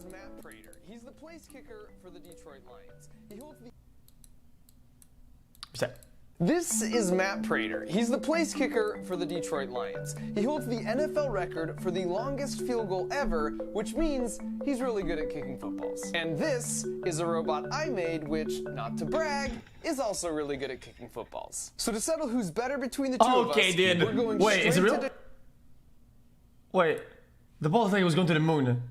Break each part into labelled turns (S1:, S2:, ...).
S1: is Matt Prater. He's the place kicker for the Detroit Lions. He holds the... This is Matt Prater. He's the place kicker for the Detroit Lions. He holds the NFL record for the longest field goal ever, which means he's really good at kicking footballs. And this is a robot I made, which, not to brag, is also really good at kicking footballs. So to settle who's better between the two of us,
S2: dude.
S1: We're going
S2: Wait, is it real?
S1: to...
S2: Wait, the ball thing was going to the moon.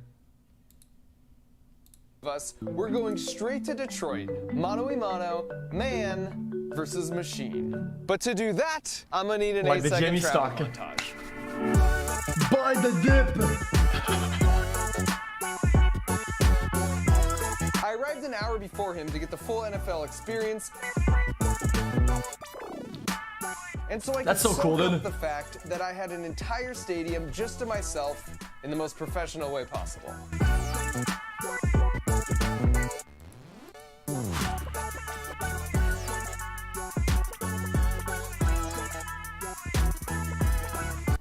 S1: We're going straight to Detroit. Mano a mano, man versus machine. But to do that, I'm gonna need an 8-second travel montage.
S2: By the dip!
S1: I arrived an hour before him to get the full NFL experience. And so I could soak up the fact that I had an entire stadium just to myself in the most professional way possible.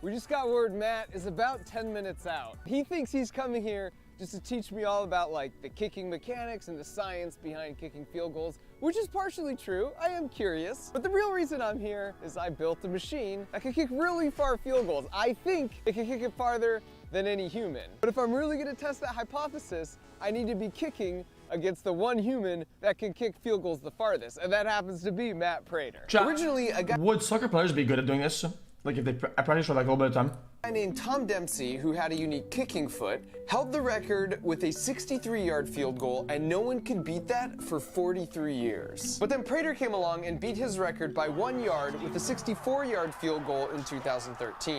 S1: We just got word Matt is about 10 minutes out. He thinks he's coming here just to teach me all about like the kicking mechanics and the science behind kicking field goals, which is partially true. I am curious. But the real reason I'm here is I built a machine that can kick really far field goals. I think it can kick it farther than any human. But if I'm really gonna test that hypothesis, I need to be kicking against the one human that can kick field goals the farthest, and that happens to be Matt Prater. Originally, a guy...
S2: Would soccer players be good at doing this? Like if they practice for like a little bit of time?
S1: A guy named Tom Dempsey, who had a unique kicking foot, held the record with a 63-yard field goal, and no one could beat that for 43 years. But then Prater came along and beat his record by 1 yard with a 64-yard field goal in 2013.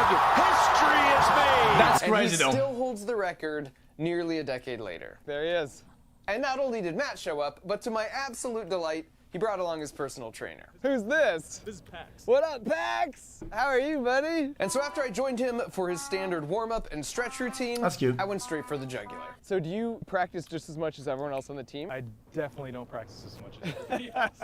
S3: History is made!
S2: That's crazy though.
S1: And he still holds the record nearly a decade later. There he is. And not only did Matt show up, but to my absolute delight, he brought along his personal trainer. Who's this?
S3: This is Pax.
S1: What up, Pax? How are you, buddy? And so after I joined him for his standard warm-up and stretch routine,
S2: that's cute.
S1: I went straight for the jugular. So do you practice just as much as everyone else on the team?
S3: I definitely don't practice as much. Yes.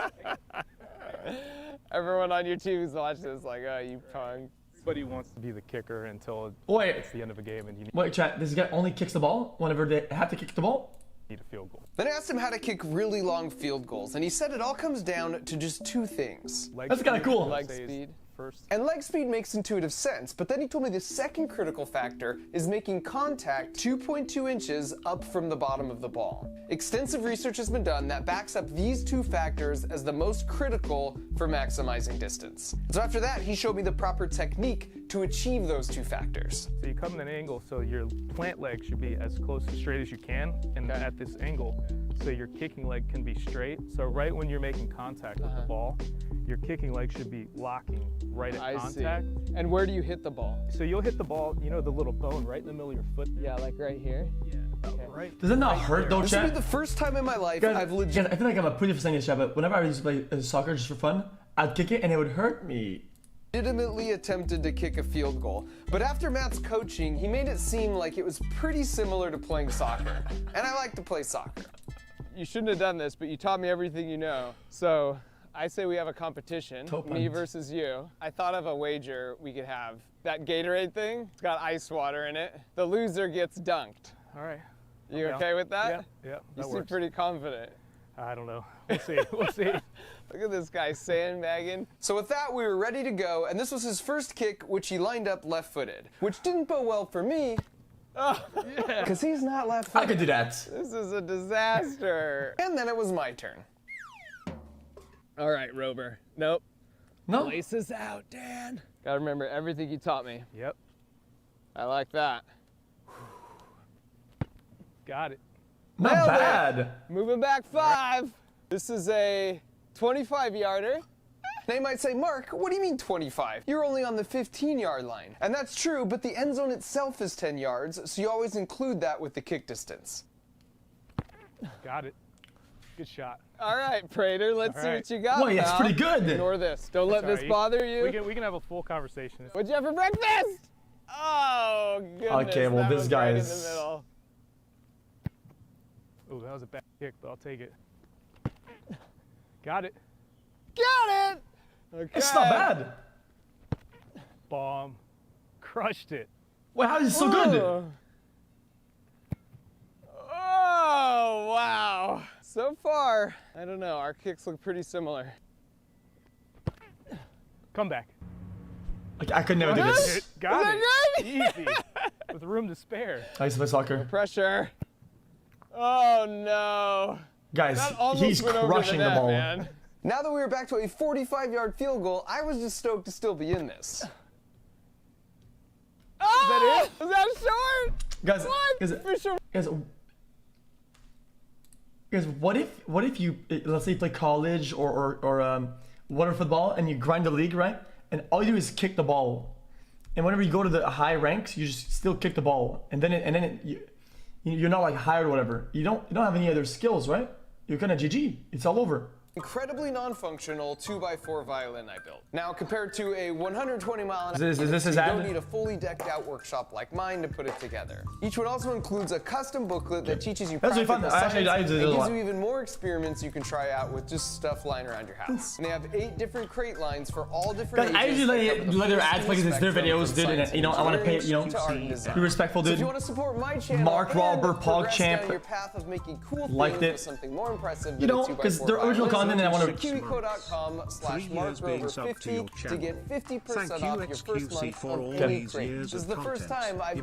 S1: Everyone on your team is watching this like, oh, you punk.
S3: Everybody wants to be the kicker until it's the end of a game and you
S2: Wait, chat, this guy only kicks the ball whenever they have to kick the ball?
S3: need a field goal.
S1: Then I asked him how to kick really long field goals, and he said it all comes down to just two things.
S2: That's kind of cool.
S1: Leg speed.
S3: First.
S1: And leg speed makes intuitive sense, but then he told me the second critical factor is making contact 2.2 inches up from the bottom of the ball. Extensive research has been done that backs up these two factors as the most critical for maximizing distance. So after that, he showed me the proper technique to achieve those two factors.
S3: So you come at an angle so your plant leg should be as close and straight as you can, and at this angle, so your kicking leg can be straight. So right when you're making contact with the ball, your kicking leg should be locking right at contact.
S1: See. And where do you hit the ball?
S3: So you'll hit the ball, you know, the little bone right in the middle of your foot?
S1: Yeah, like right here?
S3: Yeah,
S1: okay.
S3: Right.
S2: Does it not hurt though,
S1: This
S2: chat?
S1: will be the first time in my life I've legit...
S2: I feel like I'm a pretty for saying this, chat, but whenever I used to play soccer just for fun, I'd kick it and it would hurt me.
S1: Legitimately attempted to kick a field goal, but after Matt's coaching, he made it seem like it was pretty similar to playing soccer. And I like to play soccer. You shouldn't have done this, but you taught me everything you know. So I say we have a competition, me versus you. I thought of a wager we could have. That Gatorade thing, it's got ice water in it. The loser gets dunked.
S3: All right.
S1: You okay with that?
S3: Yeah,
S1: You seem pretty confident.
S3: I don't know. We'll see. We'll see.
S1: Look at this guy sandbagging. So with that, we were ready to go, and this was his first kick, which he lined up left-footed, which didn't bode well for me. Oh, yeah. Because he's not left-footed.
S2: I could do that.
S1: This is a disaster. And then it was my turn. All right, Rover. Nope.
S2: No.
S1: Laces out, Dan. Gotta remember everything you taught me.
S3: Yep.
S1: I like that.
S3: Got it.
S2: Not bad.
S1: Moving back 5. This is a 25-yarder. Now you might say, Mark, what do you mean 25? You're only on the 15-yard line. And that's true, but the end zone itself is 10 yards, so you always include that with the kick distance.
S3: Got it. Good shot.
S1: All right, Prater, let's see what you got.
S2: Well, yeah, it's pretty good.
S1: Ignore this. Don't let this bother you.
S3: We can have a full conversation.
S1: What'd you have for breakfast? Oh, goodness.
S2: Okay, well, this guy
S1: right
S2: is...
S1: in the middle.
S3: Oh, that was a bad kick, but I'll take it. Got it.
S1: Got it! Okay.
S2: It's not bad.
S3: Bomb. Crushed it.
S2: Wait, how is it so good?
S1: far, I don't know, our kicks look pretty similar.
S3: Come back.
S2: I could never do this.
S3: Got
S1: Is
S3: it.
S1: that
S3: Easy. With room to spare.
S2: I used to play soccer.
S1: Pressure. Oh no.
S2: Guys,
S1: That almost
S2: he's
S1: went over
S2: crushing the
S1: net,
S2: ball.
S1: man. Now that we were back to a 45-yard field goal, I was just stoked to still be in this. Oh!
S3: Is that it?
S1: Was that short?
S2: Guys,
S1: What?
S2: guys,
S1: For sure.
S2: guys, what if you, let's say you play college or water football and you grind the league, right? And all you do is kick the ball. And whenever you go to the high ranks, you just still kick the ball. And then you're not like hired or whatever. You don't have any other skills, right? You're kind of GG. It's all over.
S1: Incredibly non-functional 2x4 violin I built. Now, compared to a 120-mile-an-hour,
S2: Is this his
S1: you
S2: ad?
S1: don't need a fully decked out workshop like mine to put it together. Each one also includes a custom booklet that teaches you
S2: That's really
S1: practical
S2: fun.
S1: science
S2: I
S1: and
S2: did it a
S1: gives
S2: lot.
S1: you even more experiments you can try out with just stuff lying around your house. And they have 8 different crate lines for all different
S2: Guys, I
S1: ages
S2: usually
S1: that cover the
S2: let their
S1: full
S2: ads play because it's their
S1: spectrum
S2: videos,
S1: from
S2: dude, and
S1: science
S2: you know I want to pay, you know,
S1: to art and design.
S2: be respectful,
S1: So if
S2: dude.
S1: you want to support my channel
S2: Mark
S1: and
S2: Wahlberg,
S1: progress
S2: PogChamp,
S1: down your path of making cool
S2: liked
S1: things
S2: it.
S1: with something more impressive
S2: You
S1: than
S2: know,
S1: a 2x4
S2: because their original
S1: violin,
S2: content, and I want to.
S1: kiwico.com/markrover50 to get 50% off your first month
S4: for
S1: of
S4: all
S1: any
S4: these
S1: crate.
S4: years
S1: This is
S4: of
S1: the first
S4: content.
S1: time I've